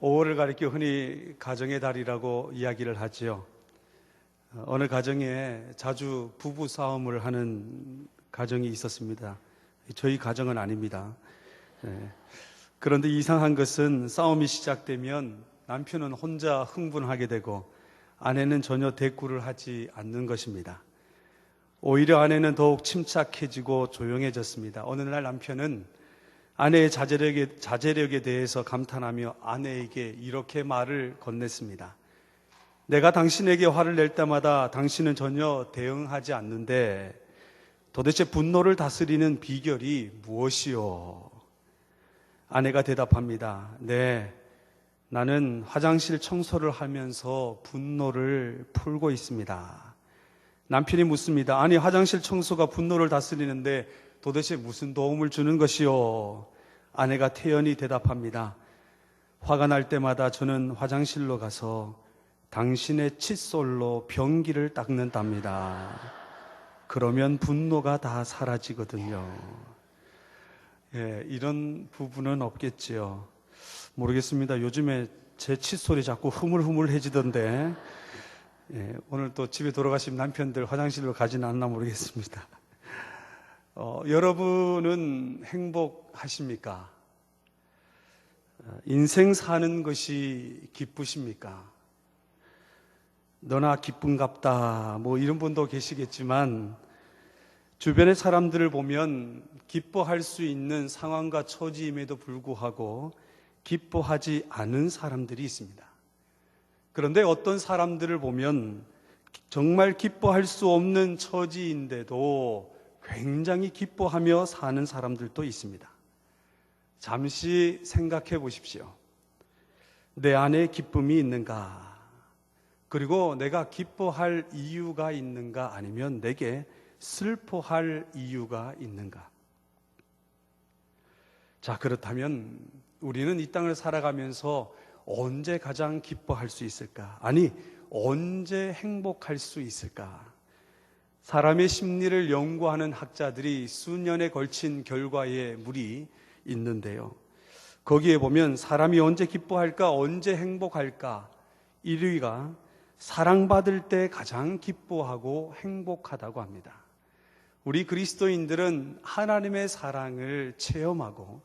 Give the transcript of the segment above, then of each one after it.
5월을 가리켜 흔히 가정의 달이라고 이야기를 하지요. 어느 가정에 자주 부부 싸움을 하는 가정이 있었습니다. 저희 가정은 아닙니다. 그런데 이상한 것은 싸움이 시작되면 남편은 혼자 흥분하게 되고 아내는 전혀 대꾸를 하지 않는 것입니다. 오히려 아내는 더욱 침착해지고 조용해졌습니다. 어느 날 남편은 아내의 자제력에 대해서 감탄하며 아내에게 이렇게 말을 건넸습니다. 내가 당신에게 화를 낼 때마다 당신은 전혀 대응하지 않는데 도대체 분노를 다스리는 비결이 무엇이요? 아내가 대답합니다. 네, 나는 화장실 청소를 하면서 분노를 풀고 있습니다. 남편이 묻습니다. 아니, 화장실 청소가 분노를 다스리는데 도대체 무슨 도움을 주는 것이요? 아내가 태연히 대답합니다. 화가 날 때마다 저는 화장실로 가서 당신의 칫솔로 변기를 닦는답니다. 그러면 분노가 다 사라지거든요. 이런 부부는 없겠지요. 모르겠습니다. 요즘에 제 칫솔이 자꾸 흐물흐물해지던데 오늘 또 집에 돌아가신 남편들 화장실로 가지는 않나 모르겠습니다. 여러분은 행복하십니까? 인생 사는 것이 기쁘십니까? 너나 기쁜갑다 뭐 이런 분도 계시겠지만 주변의 사람들을 보면 기뻐할 수 있는 상황과 처지임에도 불구하고 기뻐하지 않은 사람들이 있습니다. 그런데 어떤 사람들을 보면 정말 기뻐할 수 없는 처지인데도 굉장히 기뻐하며 사는 사람들도 있습니다. 잠시 생각해 보십시오. 내 안에 기쁨이 있는가? 그리고 내가 기뻐할 이유가 있는가? 아니면 내게 슬퍼할 이유가 있는가? 자, 그렇다면 우리는 이 땅을 살아가면서 언제 가장 기뻐할 수 있을까? 아니, 언제 행복할 수 있을까? 사람의 심리를 연구하는 학자들이 수년에 걸친 결과의 물이 있는데요. 거기에 보면 사람이 언제 기뻐할까, 언제 행복할까? 1위가 사랑받을 때 가장 기뻐하고 행복하다고 합니다. 우리 그리스도인들은 하나님의 사랑을 체험하고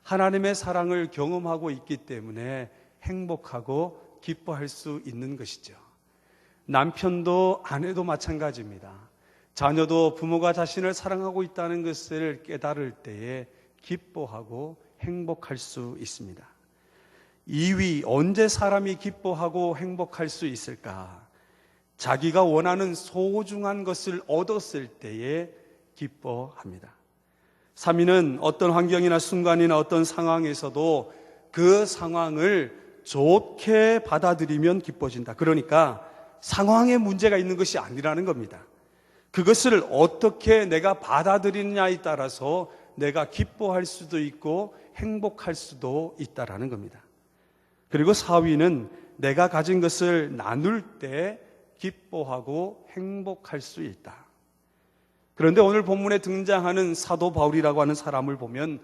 하나님의 사랑을 경험하고 있기 때문에 행복하고 기뻐할 수 있는 것이죠. 남편도 아내도 마찬가지입니다. 자녀도 부모가 자신을 사랑하고 있다는 것을 깨달을 때에 기뻐하고 행복할 수 있습니다. 2위, 언제 사람이 기뻐하고 행복할 수 있을까? 자기가 원하는 소중한 것을 얻었을 때에 기뻐합니다. 3위는 어떤 환경이나 순간이나 어떤 상황에서도 그 상황을 좋게 받아들이면 기뻐진다. 그러니까 상황에 문제가 있는 것이 아니라는 겁니다. 그것을 어떻게 내가 받아들이느냐에 따라서 내가 기뻐할 수도 있고 행복할 수도 있다라는 겁니다. 그리고 4위는 내가 가진 것을 나눌 때 기뻐하고 행복할 수 있다. 그런데 오늘 본문에 등장하는 사도 바울이라고 하는 사람을 보면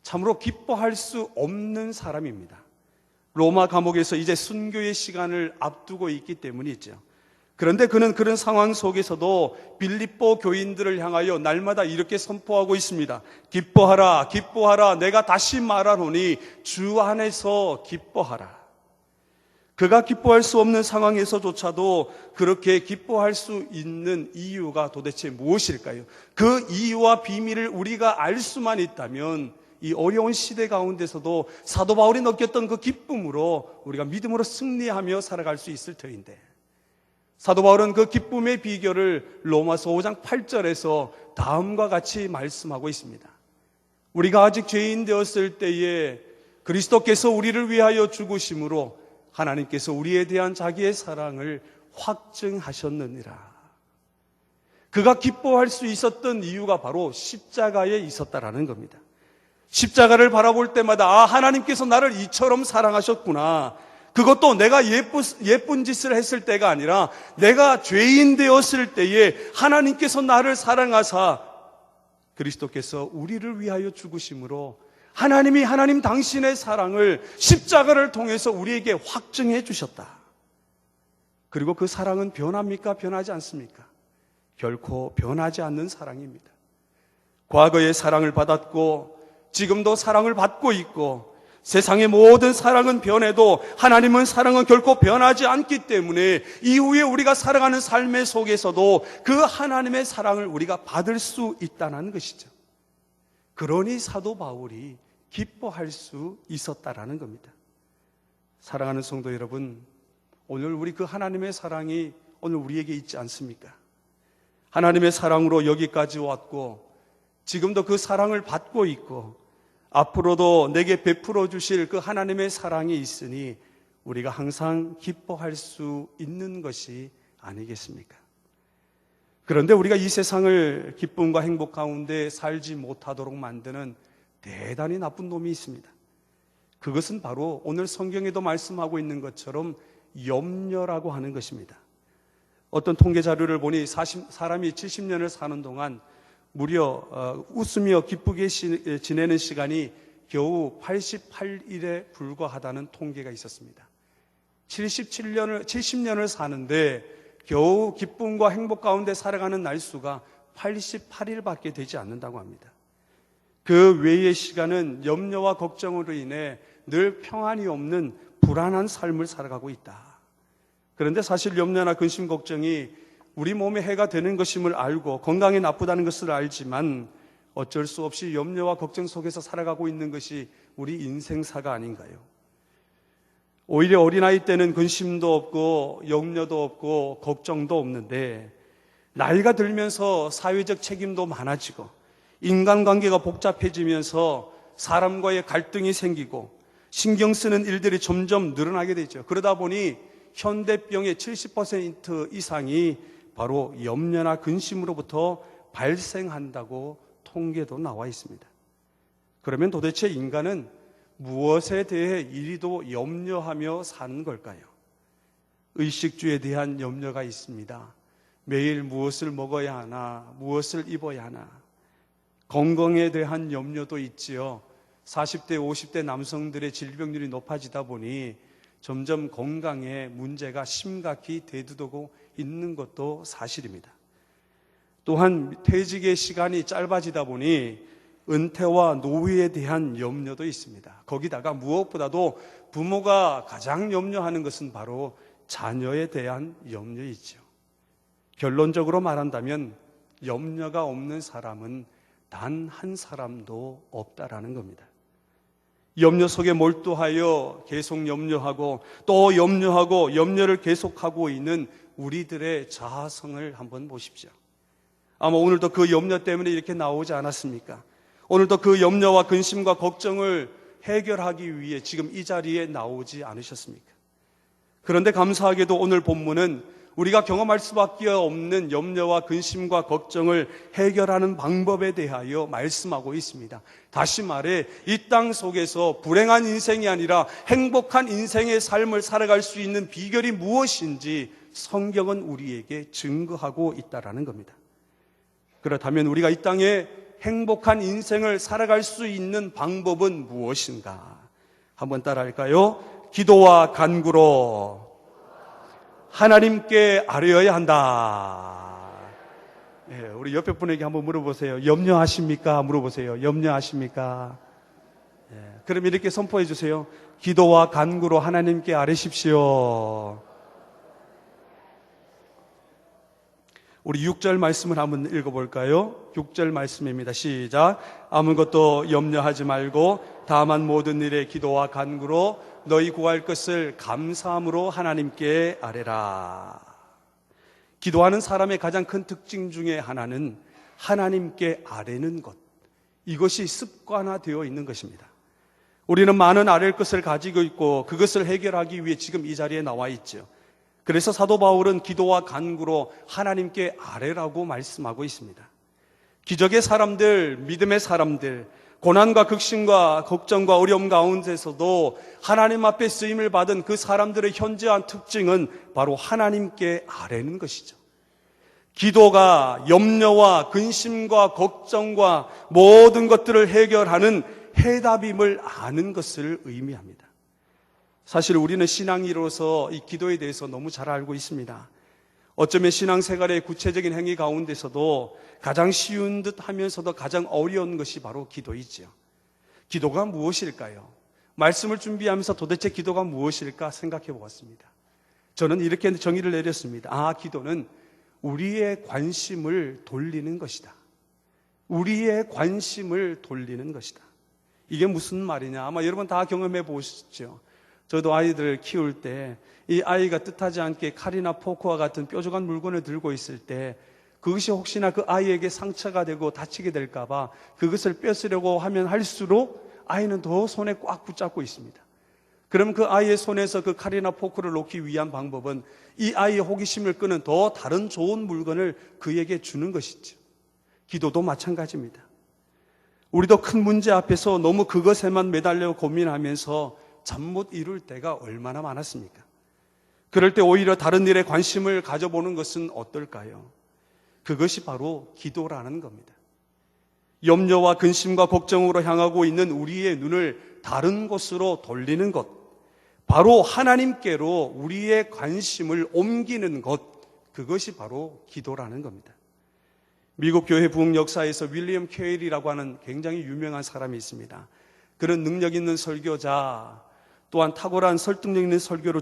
참으로 기뻐할 수 없는 사람입니다. 로마 감옥에서 이제 순교의 시간을 앞두고 있기 때문이죠. 그런데 그는 그런 상황 속에서도 빌립보 교인들을 향하여 날마다 이렇게 선포하고 있습니다. 기뻐하라, 기뻐하라. 내가 다시 말하노니 주 안에서 기뻐하라. 그가 기뻐할 수 없는 상황에서조차도 그렇게 기뻐할 수 있는 이유가 도대체 무엇일까요? 그 이유와 비밀을 우리가 알 수만 있다면 이 어려운 시대 가운데서도 사도 바울이 느꼈던 그 기쁨으로 우리가 믿음으로 승리하며 살아갈 수 있을 터인데, 사도 바울은 그 기쁨의 비결을 로마서 5장 8절에서 다음과 같이 말씀하고 있습니다. 우리가 아직 죄인 되었을 때에 그리스도께서 우리를 위하여 죽으심으로 하나님께서 우리에 대한 자기의 사랑을 확증하셨느니라. 그가 기뻐할 수 있었던 이유가 바로 십자가에 있었다라는 겁니다. 십자가를 바라볼 때마다 하나님께서 나를 이처럼 사랑하셨구나. 그것도 내가 예쁜 짓을 했을 때가 아니라 내가 죄인 되었을 때에 하나님께서 나를 사랑하사 그리스도께서 우리를 위하여 죽으심으로 하나님 당신의 사랑을 십자가를 통해서 우리에게 확증해 주셨다. 그리고 그 사랑은 변합니까? 변하지 않습니까? 결코 변하지 않는 사랑입니다. 과거의 사랑을 받았고 지금도 사랑을 받고 있고 세상의 모든 사랑은 변해도 하나님은 사랑은 결코 변하지 않기 때문에 이후에 우리가 살아가는 삶의 속에서도 그 하나님의 사랑을 우리가 받을 수 있다는 것이죠. 그러니 사도 바울이 기뻐할 수 있었다라는 겁니다. 사랑하는 성도 여러분, 오늘 우리 그 하나님의 사랑이 오늘 우리에게 있지 않습니까? 하나님의 사랑으로 여기까지 왔고 지금도 그 사랑을 받고 있고 앞으로도 내게 베풀어 주실 그 하나님의 사랑이 있으니 우리가 항상 기뻐할 수 있는 것이 아니겠습니까? 그런데 우리가 이 세상을 기쁨과 행복 가운데 살지 못하도록 만드는 대단히 나쁜 놈이 있습니다. 그것은 바로 오늘 성경에도 말씀하고 있는 것처럼 염려라고 하는 것입니다. 어떤 통계 자료를 보니 사람이 70년을 사는 동안 무려 웃으며 기쁘게 지내는 시간이 겨우 88일에 불과하다는 통계가 있었습니다. 70년을 사는데 겨우 기쁨과 행복 가운데 살아가는 날수가 88일밖에 되지 않는다고 합니다. 그 외의 시간은 염려와 걱정으로 인해 늘 평안이 없는 불안한 삶을 살아가고 있다. 그런데 사실 염려나 근심, 걱정이 우리 몸에 해가 되는 것임을 알고 건강에 나쁘다는 것을 알지만 어쩔 수 없이 염려와 걱정 속에서 살아가고 있는 것이 우리 인생사가 아닌가요? 오히려 어린아이 때는 근심도 없고 염려도 없고 걱정도 없는데 나이가 들면서 사회적 책임도 많아지고 인간관계가 복잡해지면서 사람과의 갈등이 생기고 신경 쓰는 일들이 점점 늘어나게 되죠. 그러다 보니 현대병의 70% 이상이 바로 염려나 근심으로부터 발생한다고 통계도 나와 있습니다. 그러면 도대체 인간은 무엇에 대해 이리도 염려하며 사는 걸까요? 의식주에 대한 염려가 있습니다. 매일 무엇을 먹어야 하나, 무엇을 입어야 하나. 건강에 대한 염려도 있지요. 40대, 50대 남성들의 질병률이 높아지다 보니 점점 건강에 문제가 심각히 대두되고 있는 것도 사실입니다. 또한 퇴직의 시간이 짧아지다 보니 은퇴와 노후에 대한 염려도 있습니다. 거기다가 무엇보다도 부모가 가장 염려하는 것은 바로 자녀에 대한 염려이죠. 결론적으로 말한다면 염려가 없는 사람은 단 한 사람도 없다라는 겁니다. 염려 속에 몰두하여 계속 염려하고 또 염려하고 염려를 계속하고 있는 우리들의 자아성을 한번 보십시오. 아마 오늘도 그 염려 때문에 이렇게 나오지 않았습니까? 오늘도 그 염려와 근심과 걱정을 해결하기 위해 지금 이 자리에 나오지 않으셨습니까? 그런데 감사하게도 오늘 본문은 우리가 경험할 수밖에 없는 염려와 근심과 걱정을 해결하는 방법에 대하여 말씀하고 있습니다. 다시 말해 이 땅 속에서 불행한 인생이 아니라 행복한 인생의 삶을 살아갈 수 있는 비결이 무엇인지 성경은 우리에게 증거하고 있다라는 겁니다. 그렇다면 우리가 이 땅에 행복한 인생을 살아갈 수 있는 방법은 무엇인가? 한번 따라할까요? 기도와 간구로 하나님께 아뢰어야 한다. 네, 우리 옆에 분에게 한번 물어보세요. 염려하십니까? 물어보세요. 염려하십니까? 네, 그럼 이렇게 선포해 주세요. 기도와 간구로 하나님께 아뢰십시오. 우리 6절 말씀을 한번 읽어볼까요? 6절 말씀입니다. 시작. 아무것도 염려하지 말고 다만 모든 일에 기도와 간구로 너희 구할 것을 감사함으로 하나님께 아뢰라. 기도하는 사람의 가장 큰 특징 중에 하나는 하나님께 아뢰는 것. 이것이 습관화되어 있는 것입니다. 우리는 많은 아뢰을 것을 가지고 있고 그것을 해결하기 위해 지금 이 자리에 나와 있죠. 그래서 사도 바울은 기도와 간구로 하나님께 아뢰라고 말씀하고 있습니다. 기적의 사람들, 믿음의 사람들, 고난과 극심과 걱정과 어려움 가운데서도 하나님 앞에 쓰임을 받은 그 사람들의 현저한 특징은 바로 하나님께 아뢰는 것이죠. 기도가 염려와 근심과 걱정과 모든 것들을 해결하는 해답임을 아는 것을 의미합니다. 사실 우리는 신앙인으로서 이 기도에 대해서 너무 잘 알고 있습니다. 어쩌면 신앙생활의 구체적인 행위 가운데서도 가장 쉬운 듯 하면서도 가장 어려운 것이 바로 기도이지요. 기도가 무엇일까요? 말씀을 준비하면서 도대체 기도가 무엇일까 생각해 보았습니다. 저는 이렇게 정의를 내렸습니다. 기도는 우리의 관심을 돌리는 것이다. 우리의 관심을 돌리는 것이다. 이게 무슨 말이냐? 아마 여러분 다 경험해 보셨죠. 저도 아이들 키울 때 이 아이가 뜻하지 않게 칼이나 포크와 같은 뾰족한 물건을 들고 있을 때 그것이 혹시나 그 아이에게 상처가 되고 다치게 될까 봐 그것을 뺏으려고 하면 할수록 아이는 더 손에 꽉 붙잡고 있습니다. 그럼 그 아이의 손에서 그 칼이나 포크를 놓기 위한 방법은 이 아이의 호기심을 끄는 더 다른 좋은 물건을 그에게 주는 것이죠. 기도도 마찬가지입니다. 우리도 큰 문제 앞에서 너무 그것에만 매달려 고민하면서 잠 못 이룰 때가 얼마나 많았습니까? 그럴 때 오히려 다른 일에 관심을 가져보는 것은 어떨까요? 그것이 바로 기도라는 겁니다. 염려와 근심과 걱정으로 향하고 있는 우리의 눈을 다른 곳으로 돌리는 것, 바로 하나님께로 우리의 관심을 옮기는 것, 그것이 바로 기도라는 겁니다. 미국 교회 부흥 역사에서 윌리엄 케일이라고 하는 굉장히 유명한 사람이 있습니다. 그런 능력 있는 설교자, 또한 탁월한 설득력 있는 설교로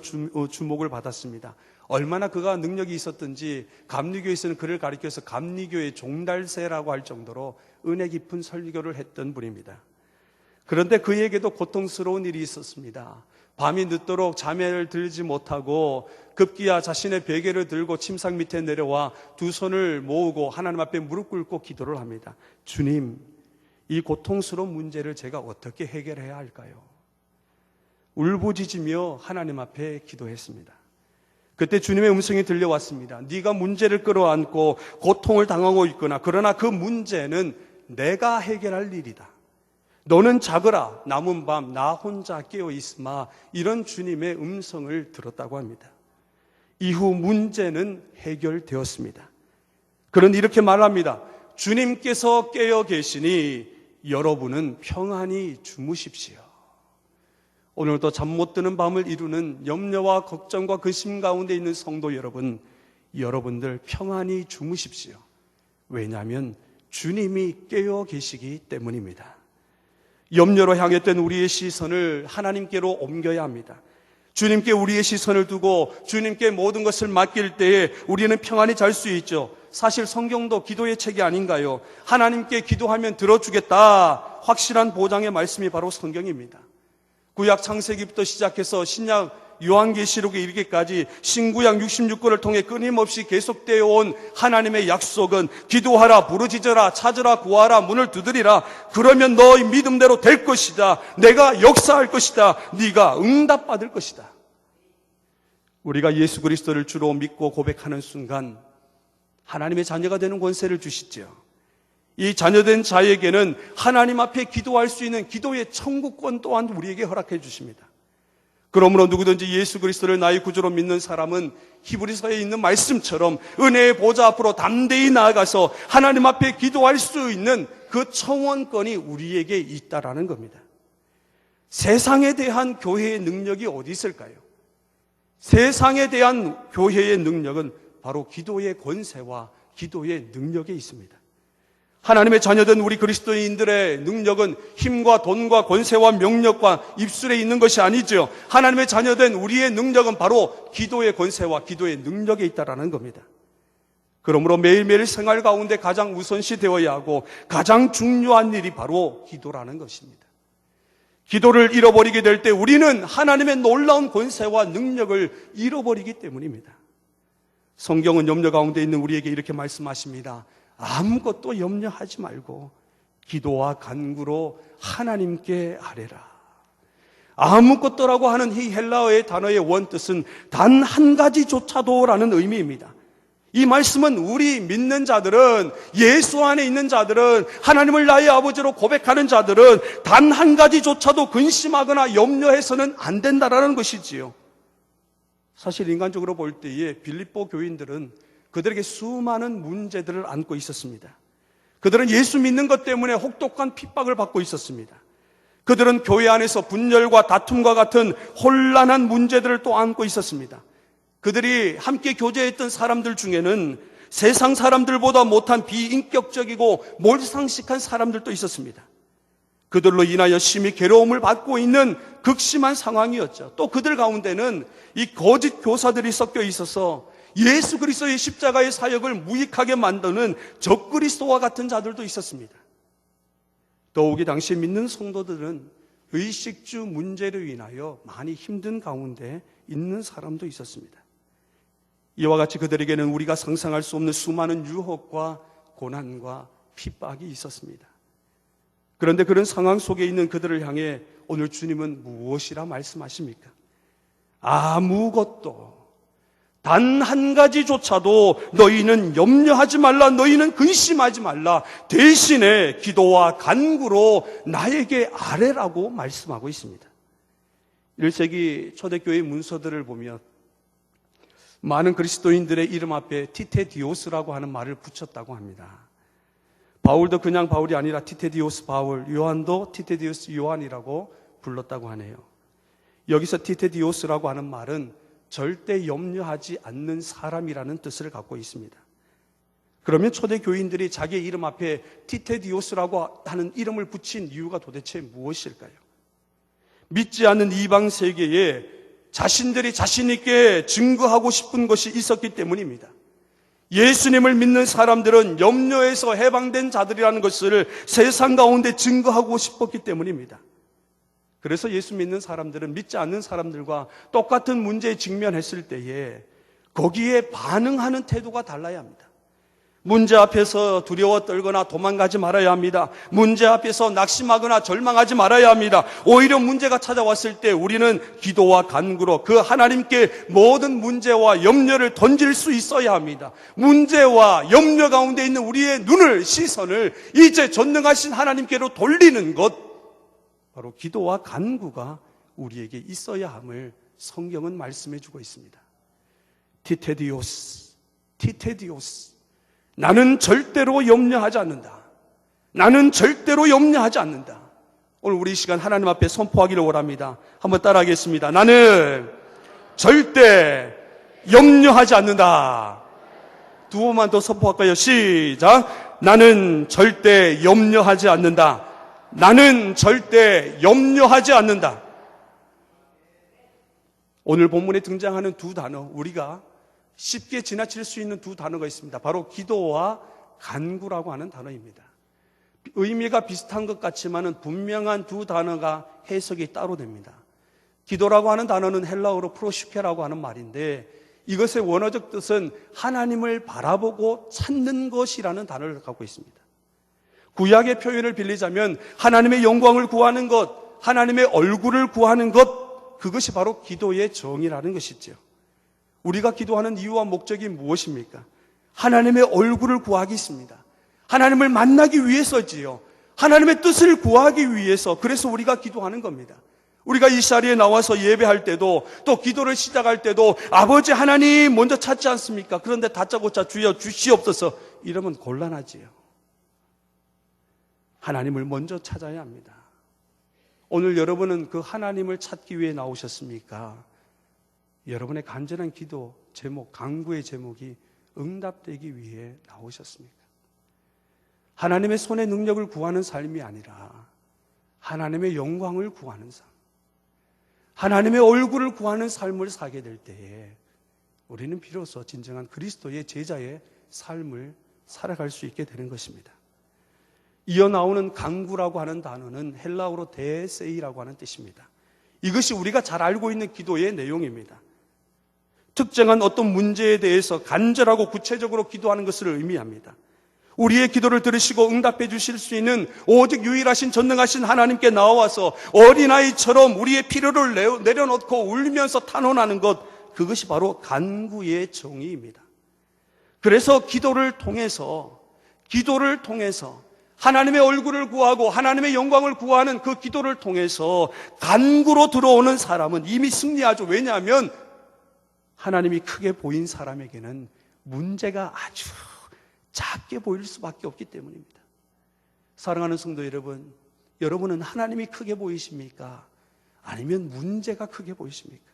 주목을 받았습니다. 얼마나 그가 능력이 있었든지 감리교에서는 그를 가리켜서 감리교의 종달새라고 할 정도로 은혜 깊은 설교를 했던 분입니다. 그런데 그에게도 고통스러운 일이 있었습니다. 밤이 늦도록 잠을 들지 못하고 급기야 자신의 베개를 들고 침상 밑에 내려와 두 손을 모으고 하나님 앞에 무릎 꿇고 기도를 합니다. 주님, 이 고통스러운 문제를 제가 어떻게 해결해야 할까요? 울부짖으며 하나님 앞에 기도했습니다. 그때 주님의 음성이 들려왔습니다. 네가 문제를 끌어안고 고통을 당하고 있거나 그러나 그 문제는 내가 해결할 일이다. 너는 자거라. 남은 밤 나 혼자 깨어 있으마. 이런 주님의 음성을 들었다고 합니다. 이후 문제는 해결되었습니다. 그런데 이렇게 말합니다. 주님께서 깨어 계시니 여러분은 평안히 주무십시오. 오늘도 잠 못 드는 밤을 이루는 염려와 걱정과 근심 가운데 있는 성도 여러분, 여러분들 평안히 주무십시오. 왜냐하면 주님이 깨어 계시기 때문입니다. 염려로 향했던 우리의 시선을 하나님께로 옮겨야 합니다. 주님께 우리의 시선을 두고 주님께 모든 것을 맡길 때에 우리는 평안히 잘 수 있죠. 사실 성경도 기도의 책이 아닌가요? 하나님께 기도하면 들어주겠다. 확실한 보장의 말씀이 바로 성경입니다. 구약 창세기부터 시작해서 신약 요한계시록에 이르기까지 신구약 66권을 통해 끊임없이 계속되어 온 하나님의 약속은 기도하라, 부르짖어라, 찾으라, 구하라, 문을 두드리라. 그러면 너의 믿음대로 될 것이다. 내가 역사할 것이다. 네가 응답받을 것이다. 우리가 예수 그리스도를 주로 믿고 고백하는 순간 하나님의 자녀가 되는 권세를 주시죠. 이 자녀된 자에게는 하나님 앞에 기도할 수 있는 기도의 청구권 또한 우리에게 허락해 주십니다. 그러므로 누구든지 예수 그리스도를 나의 구주로 믿는 사람은 히브리서에 있는 말씀처럼 은혜의 보좌 앞으로 담대히 나아가서 하나님 앞에 기도할 수 있는 그 청원권이 우리에게 있다라는 겁니다. 세상에 대한 교회의 능력이 어디 있을까요? 세상에 대한 교회의 능력은 바로 기도의 권세와 기도의 능력에 있습니다. 하나님의 자녀된 우리 그리스도인들의 능력은 힘과 돈과 권세와 명령과 입술에 있는 것이 아니죠. 하나님의 자녀된 우리의 능력은 바로 기도의 권세와 기도의 능력에 있다라는 겁니다. 그러므로 매일매일 생활 가운데 가장 우선시 되어야 하고 가장 중요한 일이 바로 기도라는 것입니다. 기도를 잃어버리게 될 때 우리는 하나님의 놀라운 권세와 능력을 잃어버리기 때문입니다. 성경은 염려 가운데 있는 우리에게 이렇게 말씀하십니다. 아무것도 염려하지 말고 기도와 간구로 하나님께 아뢰라. 아무것도라고 하는 이 헬라어의 단어의 원뜻은 단 한 가지조차도라는 의미입니다. 이 말씀은 우리 믿는 자들은, 예수 안에 있는 자들은, 하나님을 나의 아버지로 고백하는 자들은 단 한 가지조차도 근심하거나 염려해서는 안 된다라는 것이지요. 사실 인간적으로 볼 때에 빌립보 교인들은 그들에게 수많은 문제들을 안고 있었습니다. 그들은 예수 믿는 것 때문에 혹독한 핍박을 받고 있었습니다. 그들은 교회 안에서 분열과 다툼과 같은 혼란한 문제들을 또 안고 있었습니다. 그들이 함께 교제했던 사람들 중에는 세상 사람들보다 못한 비인격적이고 몰상식한 사람들도 있었습니다. 그들로 인하여 심히 괴로움을 받고 있는 극심한 상황이었죠. 또 그들 가운데는 이 거짓 교사들이 섞여 있어서 예수 그리스도의 십자가의 사역을 무익하게 만드는 적그리스도와 같은 자들도 있었습니다. 더욱이 당시 믿는 성도들은 의식주 문제로 인하여 많이 힘든 가운데 있는 사람도 있었습니다. 이와 같이 그들에게는 우리가 상상할 수 없는 수많은 유혹과 고난과 핍박이 있었습니다. 그런데 그런 상황 속에 있는 그들을 향해 오늘 주님은 무엇이라 말씀하십니까? 아무것도, 단 한 가지조차도 너희는 염려하지 말라, 너희는 근심하지 말라, 대신에 기도와 간구로 나에게 아뢰라고 말씀하고 있습니다. 1세기 초대교회 문서들을 보면 많은 그리스도인들의 이름 앞에 티테디오스라고 하는 말을 붙였다고 합니다. 바울도 그냥 바울이 아니라 티테디오스 바울, 요한도 티테디오스 요한이라고 불렀다고 하네요. 여기서 티테디오스라고 하는 말은 절대 염려하지 않는 사람이라는 뜻을 갖고 있습니다. 그러면 초대교인들이 자기의 이름 앞에 티테디오스라고 하는 이름을 붙인 이유가 도대체 무엇일까요? 믿지 않는 이방 세계에 자신들이 자신 있게 증거하고 싶은 것이 있었기 때문입니다. 예수님을 믿는 사람들은 염려에서 해방된 자들이라는 것을 세상 가운데 증거하고 싶었기 때문입니다. 그래서 예수 믿는 사람들은 믿지 않는 사람들과 똑같은 문제에 직면했을 때에 거기에 반응하는 태도가 달라야 합니다. 문제 앞에서 두려워 떨거나 도망가지 말아야 합니다. 문제 앞에서 낙심하거나 절망하지 말아야 합니다. 오히려 문제가 찾아왔을 때 우리는 기도와 간구로 그 하나님께 모든 문제와 염려를 던질 수 있어야 합니다. 문제와 염려 가운데 있는 우리의 눈을, 시선을 이제 전능하신 하나님께로 돌리는 것, 바로 기도와 간구가 우리에게 있어야 함을 성경은 말씀해 주고 있습니다. 티테디오스, 티테디오스. 나는 절대로 염려하지 않는다. 나는 절대로 염려하지 않는다. 오늘 우리 이 시간 하나님 앞에 선포하기를 원합니다. 한번 따라하겠습니다. 나는 절대 염려하지 않는다. 두 번만 더 선포할까요? 시작. 나는 절대 염려하지 않는다. 나는 절대 염려하지 않는다. 오늘 본문에 등장하는 두 단어, 우리가 쉽게 지나칠 수 있는 두 단어가 있습니다. 바로 기도와 간구라고 하는 단어입니다. 의미가 비슷한 것 같지만은 분명한 두 단어가 해석이 따로 됩니다. 기도라고 하는 단어는 헬라어로 프로시케라고 하는 말인데 이것의 원어적 뜻은 하나님을 바라보고 찾는 것이라는 단어를 갖고 있습니다. 구약의 표현을 빌리자면 하나님의 영광을 구하는 것, 하나님의 얼굴을 구하는 것, 그것이 바로 기도의 정의라는 것이죠. 우리가 기도하는 이유와 목적이 무엇입니까? 하나님의 얼굴을 구하기 있습니다. 하나님을 만나기 위해서지요. 하나님의 뜻을 구하기 위해서. 그래서 우리가 기도하는 겁니다. 우리가 이 자리에 나와서 예배할 때도 또 기도를 시작할 때도 아버지 하나님 먼저 찾지 않습니까? 그런데 다짜고짜 주여 주시옵소서 이러면 곤란하지요. 하나님을 먼저 찾아야 합니다. 오늘 여러분은 그 하나님을 찾기 위해 나오셨습니까? 여러분의 간절한 기도 제목, 간구의 제목이 응답되기 위해 나오셨습니까? 하나님의 손의 능력을 구하는 삶이 아니라 하나님의 영광을 구하는 삶, 하나님의 얼굴을 구하는 삶을 살게 될 때에 우리는 비로소 진정한 그리스도의 제자의 삶을 살아갈 수 있게 되는 것입니다. 이어 나오는 간구라고 하는 단어는 헬라어로 데세이라고 하는 뜻입니다. 이것이 우리가 잘 알고 있는 기도의 내용입니다. 특정한 어떤 문제에 대해서 간절하고 구체적으로 기도하는 것을 의미합니다. 우리의 기도를 들으시고 응답해 주실 수 있는 오직 유일하신 전능하신 하나님께 나와서 어린아이처럼 우리의 필요를 내려놓고 울면서 탄원하는 것, 그것이 바로 간구의 정의입니다. 그래서 기도를 통해서 하나님의 얼굴을 구하고 하나님의 영광을 구하는 그 기도를 통해서 간구로 들어오는 사람은 이미 승리하죠. 왜냐하면 하나님이 크게 보인 사람에게는 문제가 아주 작게 보일 수밖에 없기 때문입니다. 사랑하는 성도 여러분, 여러분은 하나님이 크게 보이십니까? 아니면 문제가 크게 보이십니까?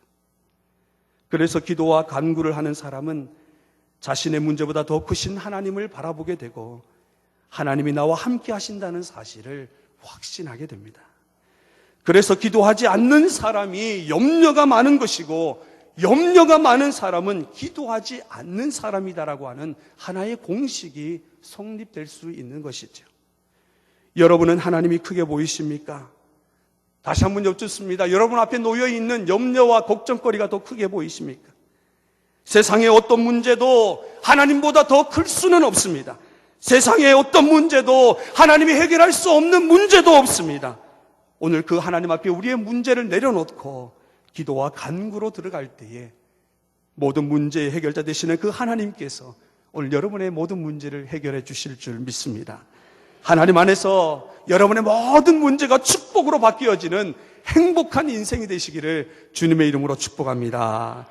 그래서 기도와 간구를 하는 사람은 자신의 문제보다 더 크신 하나님을 바라보게 되고 하나님이 나와 함께 하신다는 사실을 확신하게 됩니다. 그래서 기도하지 않는 사람이 염려가 많은 것이고 염려가 많은 사람은 기도하지 않는 사람이다라고 하는 하나의 공식이 성립될 수 있는 것이죠. 여러분은 하나님이 크게 보이십니까? 다시 한번 여쭙습니다. 여러분 앞에 놓여 있는 염려와 걱정거리가 더 크게 보이십니까? 세상의 어떤 문제도 하나님보다 더 클 수는 없습니다. 세상의 어떤 문제도 하나님이 해결할 수 없는 문제도 없습니다. 오늘 그 하나님 앞에 우리의 문제를 내려놓고 기도와 간구로 들어갈 때에 모든 문제의 해결자 되시는 그 하나님께서 오늘 여러분의 모든 문제를 해결해 주실 줄 믿습니다. 하나님 안에서 여러분의 모든 문제가 축복으로 바뀌어지는 행복한 인생이 되시기를 주님의 이름으로 축복합니다.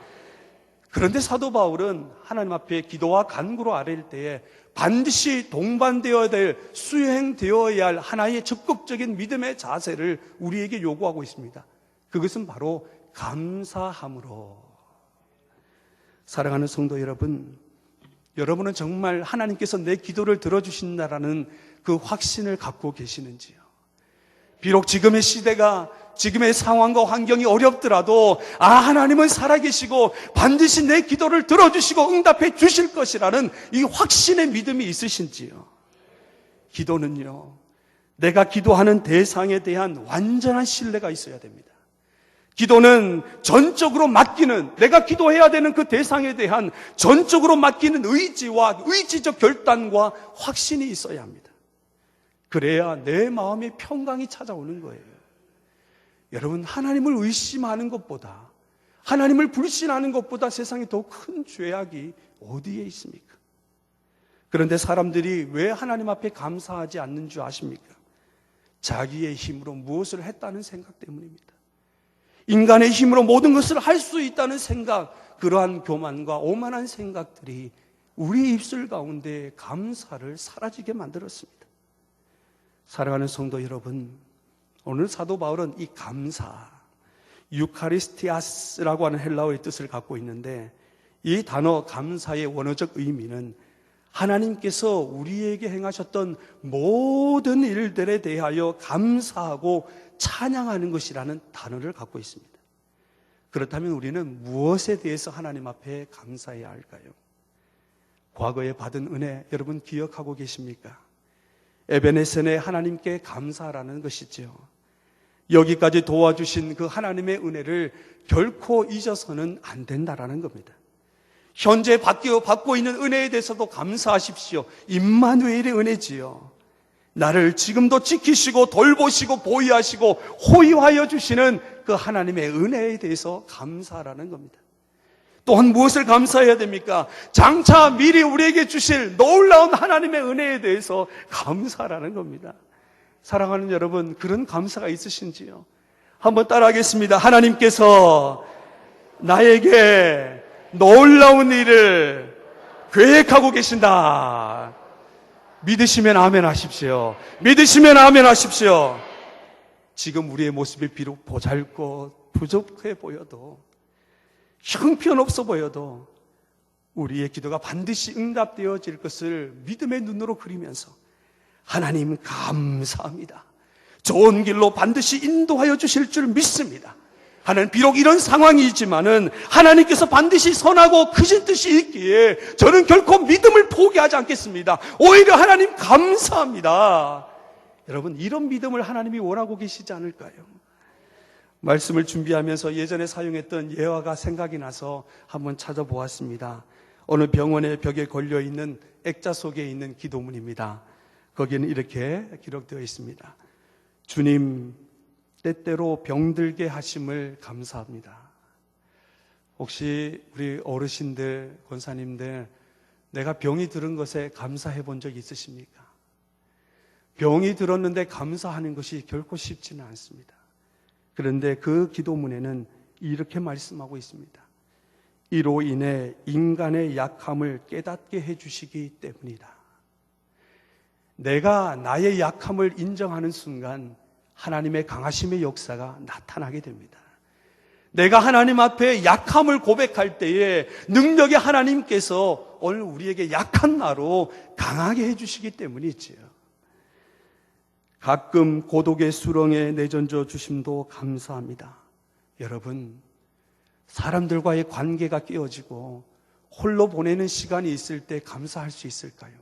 그런데 사도 바울은 하나님 앞에 기도와 간구로 아뢰일 때에 반드시 동반되어야 될, 수행되어야 할 하나의 적극적인 믿음의 자세를 우리에게 요구하고 있습니다. 그것은 바로 감사함으로. 사랑하는 성도 여러분, 여러분은 정말 하나님께서 내 기도를 들어주신다라는 그 확신을 갖고 계시는지요? 비록 지금의 시대가, 지금의 상황과 환경이 어렵더라도 하나님은 살아계시고 반드시 내 기도를 들어주시고 응답해 주실 것이라는 이 확신의 믿음이 있으신지요? 기도는요, 내가 기도하는 대상에 대한 완전한 신뢰가 있어야 됩니다. 기도는 전적으로 맡기는, 내가 기도해야 되는 그 대상에 대한 전적으로 맡기는 의지와 의지적 결단과 확신이 있어야 합니다. 그래야 내 마음에 평강이 찾아오는 거예요. 여러분, 하나님을 의심하는 것보다, 하나님을 불신하는 것보다 세상에 더 큰 죄악이 어디에 있습니까? 그런데 사람들이 왜 하나님 앞에 감사하지 않는 줄 아십니까? 자기의 힘으로 무엇을 했다는 생각 때문입니다. 인간의 힘으로 모든 것을 할 수 있다는 생각, 그러한 교만과 오만한 생각들이 우리 입술 가운데 감사를 사라지게 만들었습니다. 사랑하는 성도 여러분, 오늘 사도 바울은 이 감사, 유카리스티아스라고 하는 헬라어의 뜻을 갖고 있는데, 이 단어 감사의 원어적 의미는 하나님께서 우리에게 행하셨던 모든 일들에 대하여 감사하고 찬양하는 것이라는 단어를 갖고 있습니다. 그렇다면 우리는 무엇에 대해서 하나님 앞에 감사해야 할까요? 과거에 받은 은혜 여러분 기억하고 계십니까? 에베네센의 하나님께 감사라는 것이지요. 여기까지 도와주신 그 하나님의 은혜를 결코 잊어서는 안 된다라는 겁니다. 현재 받고 있는 은혜에 대해서도 감사하십시오. 임마누엘의 은혜지요. 나를 지금도 지키시고 돌보시고 보호하시고 호위하여 주시는 그 하나님의 은혜에 대해서 감사라는 겁니다. 또한 무엇을 감사해야 됩니까? 장차 미리 우리에게 주실 놀라운 하나님의 은혜에 대해서 감사라는 겁니다. 사랑하는 여러분, 그런 감사가 있으신지요? 한번 따라하겠습니다. 하나님께서 나에게 놀라운 일을 계획하고 계신다. 믿으시면 아멘 하십시오. 믿으시면 아멘 하십시오. 지금 우리의 모습이 비록 보잘것 부족해 보여도, 형편없어 보여도 우리의 기도가 반드시 응답되어질 것을 믿음의 눈으로 그리면서 하나님 감사합니다. 좋은 길로 반드시 인도하여 주실 줄 믿습니다. 하나님, 비록 이런 상황이지만은 하나님께서 반드시 선하고 크신 뜻이 있기에 저는 결코 믿음을 포기하지 않겠습니다. 오히려 하나님 감사합니다. 여러분, 이런 믿음을 하나님이 원하고 계시지 않을까요? 말씀을 준비하면서 예전에 사용했던 예화가 생각이 나서 한번 찾아보았습니다. 어느 병원의 벽에 걸려있는 액자 속에 있는 기도문입니다. 거기에는 이렇게 기록되어 있습니다. 주님, 때때로 병들게 하심을 감사합니다. 혹시 우리 어르신들, 권사님들, 내가 병이 들은 것에 감사해 본 적 있으십니까? 병이 들었는데 감사하는 것이 결코 쉽지는 않습니다. 그런데 그 기도문에는 이렇게 말씀하고 있습니다. 이로 인해 인간의 약함을 깨닫게 해주시기 때문이다. 내가 나의 약함을 인정하는 순간 하나님의 강하심의 역사가 나타나게 됩니다. 내가 하나님 앞에 약함을 고백할 때에 능력의 하나님께서 오늘 우리에게 약한 나로 강하게 해주시기 때문이지요. 가끔 고독의 수렁에 내던져 주심도 감사합니다. 여러분, 사람들과의 관계가 깨어지고 홀로 보내는 시간이 있을 때 감사할 수 있을까요?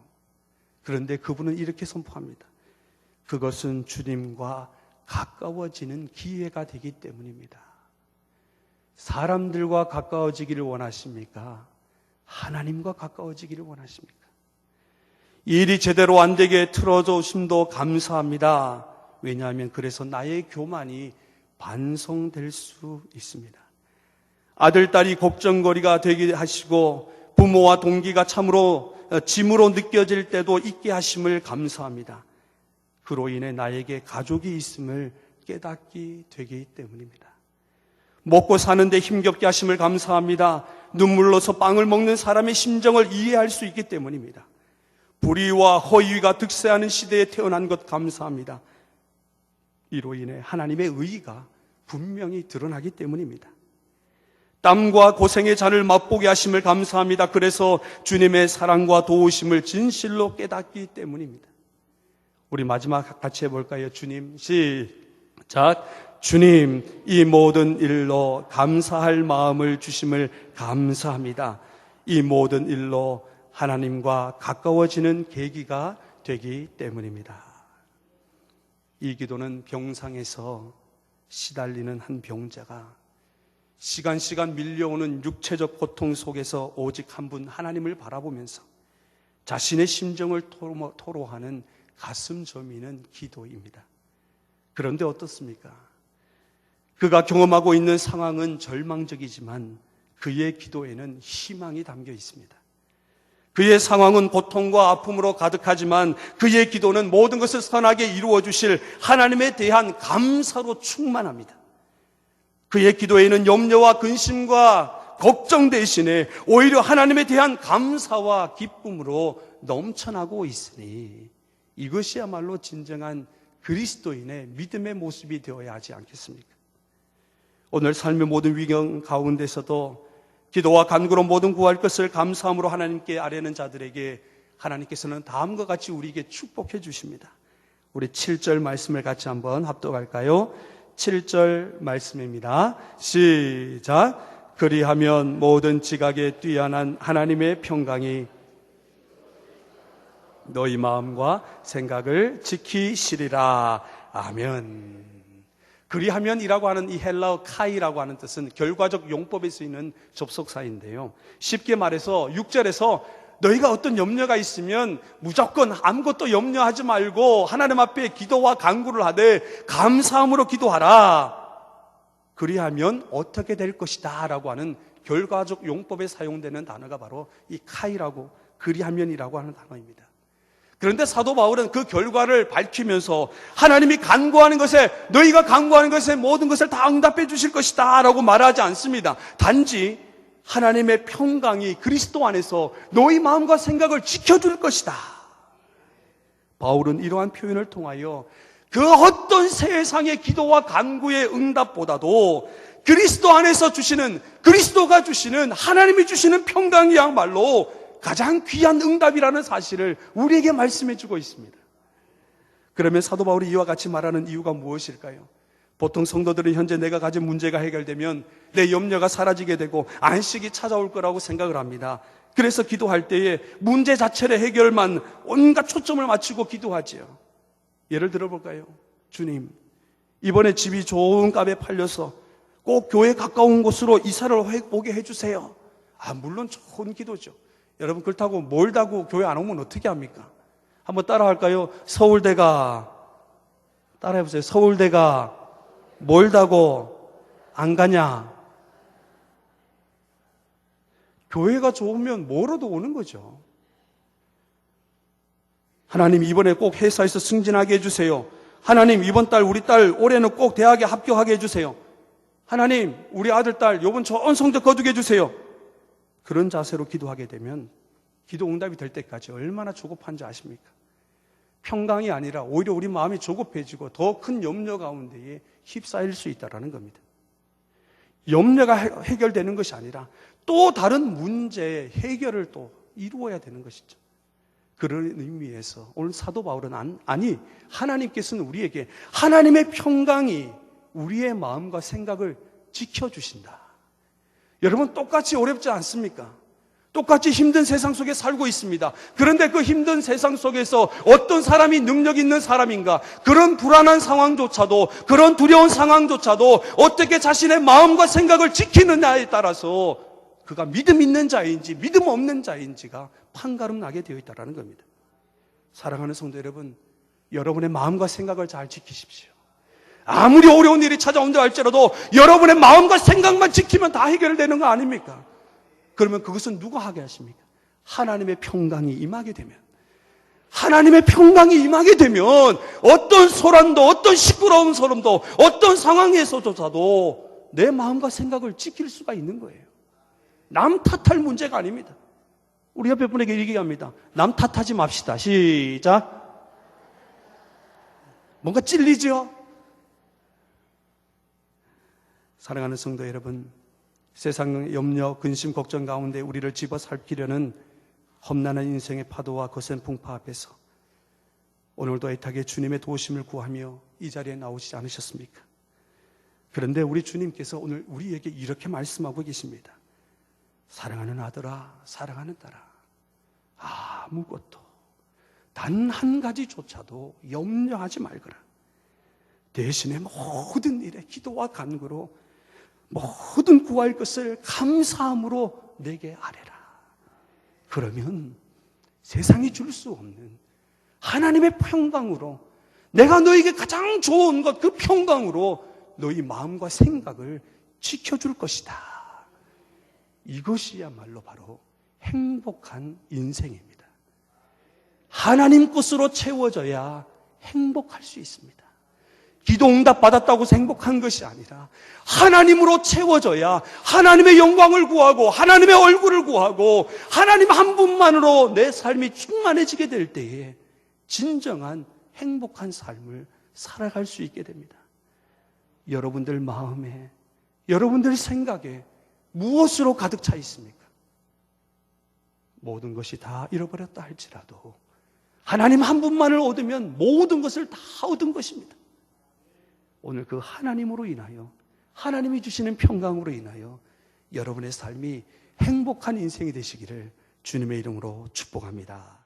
그런데 그분은 이렇게 선포합니다. 그것은 주님과 가까워지는 기회가 되기 때문입니다. 사람들과 가까워지기를 원하십니까? 하나님과 가까워지기를 원하십니까? 일이 제대로 안 되게 틀어져 오심도 감사합니다. 왜냐하면 그래서 나의 교만이 반성될 수 있습니다. 아들, 딸이 걱정거리가 되게 하시고 부모와 동기가 참으로 짐으로 느껴질 때도 있게 하심을 감사합니다. 그로 인해 나에게 가족이 있음을 깨닫게 되기 때문입니다. 먹고 사는데 힘겹게 하심을 감사합니다. 눈물로서 빵을 먹는 사람의 심정을 이해할 수 있기 때문입니다. 불의와 허위가 득세하는 시대에 태어난 것 감사합니다. 이로 인해 하나님의 의의가 분명히 드러나기 때문입니다. 땀과 고생의 잔을 맛보게 하심을 감사합니다. 그래서 주님의 사랑과 도우심을 진실로 깨닫기 때문입니다. 우리 마지막 같이 해볼까요? 주님, 시작. 주님, 이 모든 일로 감사할 마음을 주심을 감사합니다. 이 모든 일로 하나님과 가까워지는 계기가 되기 때문입니다. 이 기도는 병상에서 시달리는 한 병자가 시간 밀려오는 육체적 고통 속에서 오직 한 분 하나님을 바라보면서 자신의 심정을 토로하는 가슴 저미는 기도입니다. 그런데 어떻습니까? 그가 경험하고 있는 상황은 절망적이지만 그의 기도에는 희망이 담겨 있습니다. 그의 상황은 고통과 아픔으로 가득하지만 그의 기도는 모든 것을 선하게 이루어 주실 하나님에 대한 감사로 충만합니다. 그의 기도에는 염려와 근심과 걱정 대신에 오히려 하나님에 대한 감사와 기쁨으로 넘쳐나고 있으니 이것이야말로 진정한 그리스도인의 믿음의 모습이 되어야 하지 않겠습니까? 오늘 삶의 모든 위경 가운데서도 기도와 간구로 모든 구할 것을 감사함으로 하나님께 아뢰는 자들에게 하나님께서는 다음과 같이 우리에게 축복해 주십니다. 우리 7절 말씀을 같이 한번 합독할까요? 7절 말씀입니다. 시작. 그리하면 모든 지각에 뛰어난 하나님의 평강이 너희 마음과 생각을 지키시리라. 아멘. 그리하면이라고 하는 이 헬라어 카이라고 하는 뜻은 결과적 용법에 쓰이는 접속사인데요. 쉽게 말해서 6절에서 너희가 어떤 염려가 있으면 무조건 아무것도 염려하지 말고 하나님 앞에 기도와 간구를 하되 감사함으로 기도하라. 그리하면 어떻게 될 것이다 라고 하는 결과적 용법에 사용되는 단어가 바로 이 카이라고 그리하면이라고 하는 단어입니다. 그런데 사도 바울은 그 결과를 밝히면서 하나님이 간구하는 것에 너희가 간구하는 것에 모든 것을 다 응답해 주실 것이다 라고 말하지 않습니다. 단지 하나님의 평강이 그리스도 안에서 너희 마음과 생각을 지켜줄 것이다. 바울은 이러한 표현을 통하여 그 어떤 세상의 기도와 간구의 응답보다도 그리스도 안에서 주시는, 그리스도가 주시는, 하나님이 주시는 평강이야말로 가장 귀한 응답이라는 사실을 우리에게 말씀해 주고 있습니다. 그러면 사도 바울이 이와 같이 말하는 이유가 무엇일까요? 보통 성도들은 현재 내가 가진 문제가 해결되면 내 염려가 사라지게 되고 안식이 찾아올 거라고 생각을 합니다. 그래서 기도할 때에 문제 자체의 해결만 온갖 초점을 맞추고 기도하지요. 예를 들어볼까요? 주님, 이번에 집이 좋은 값에 팔려서 꼭 교회 가까운 곳으로 이사를 오게 해주세요. 물론 좋은 기도죠. 여러분 그렇다고 멀다고 교회 안 오면 어떻게 합니까? 한번 따라할까요? 서울대가, 따라해보세요. 서울대가 멀다고 안 가냐? 교회가 좋으면 뭐로도 오는 거죠. 하나님 이번에 꼭 회사에서 승진하게 해주세요. 하나님 이번 달 우리 딸 올해는 꼭 대학에 합격하게 해주세요. 하나님 우리 아들 딸 이번 좋은 성적 거두게 해주세요. 그런 자세로 기도하게 되면 기도 응답이 될 때까지 얼마나 조급한지 아십니까? 평강이 아니라 오히려 우리 마음이 조급해지고 더 큰 염려 가운데에 휩싸일 수 있다는 겁니다. 염려가 해결되는 것이 아니라 또 다른 문제의 해결을 또 이루어야 되는 것이죠. 그런 의미에서 오늘 사도 바울은 아니 하나님께서는 우리에게 하나님의 평강이 우리의 마음과 생각을 지켜주신다. 여러분, 똑같이 어렵지 않습니까? 똑같이 힘든 세상 속에 살고 있습니다. 그런데 그 힘든 세상 속에서 어떤 사람이 능력 있는 사람인가, 그런 불안한 상황조차도, 그런 두려운 상황조차도 어떻게 자신의 마음과 생각을 지키느냐에 따라서 그가 믿음 있는 자인지 믿음 없는 자인지가 판가름 나게 되어 있다는 겁니다. 사랑하는 성도 여러분, 여러분의 마음과 생각을 잘 지키십시오. 아무리 어려운 일이 찾아온다 할지라도 여러분의 마음과 생각만 지키면 다 해결되는 거 아닙니까? 그러면 그것은 누가 하게 하십니까? 하나님의 평강이 임하게 되면, 하나님의 평강이 임하게 되면 어떤 소란도, 어떤 시끄러운 소름도, 어떤 상황에서조차도 내 마음과 생각을 지킬 수가 있는 거예요. 남 탓할 문제가 아닙니다. 우리 옆에 분에게 얘기합니다. 남 탓하지 맙시다. 시작. 뭔가 찔리죠? 사랑하는 성도 여러분, 세상 염려, 근심, 걱정 가운데 우리를 집어삼키려는 험난한 인생의 파도와 거센 풍파 앞에서 오늘도 애타게 주님의 도우심을 구하며 이 자리에 나오시지 않으셨습니까? 그런데 우리 주님께서 오늘 우리에게 이렇게 말씀하고 계십니다. 사랑하는 아들아, 사랑하는 딸아, 아무것도 단 한 가지조차도 염려하지 말거라. 대신에 모든 일에 기도와 간구로 모든 구할 것을 감사함으로 내게 아뢰라. 그러면 세상이 줄 수 없는 하나님의 평강으로, 내가 너에게 가장 좋은 것, 그 평강으로 너희 마음과 생각을 지켜줄 것이다. 이것이야말로 바로 행복한 인생입니다. 하나님 것으로 채워져야 행복할 수 있습니다. 기도 응답 받았다고 해서 행복한 것이 아니라 하나님으로 채워져야 하나님의 영광을 구하고 하나님의 얼굴을 구하고 하나님 한 분만으로 내 삶이 충만해지게 될 때에 진정한 행복한 삶을 살아갈 수 있게 됩니다. 여러분들 마음에, 여러분들 생각에 무엇으로 가득 차 있습니까? 모든 것이 다 잃어버렸다 할지라도 하나님 한 분만을 얻으면 모든 것을 다 얻은 것입니다. 오늘 그 하나님으로 인하여, 하나님이 주시는 평강으로 인하여 여러분의 삶이 행복한 인생이 되시기를 주님의 이름으로 축복합니다.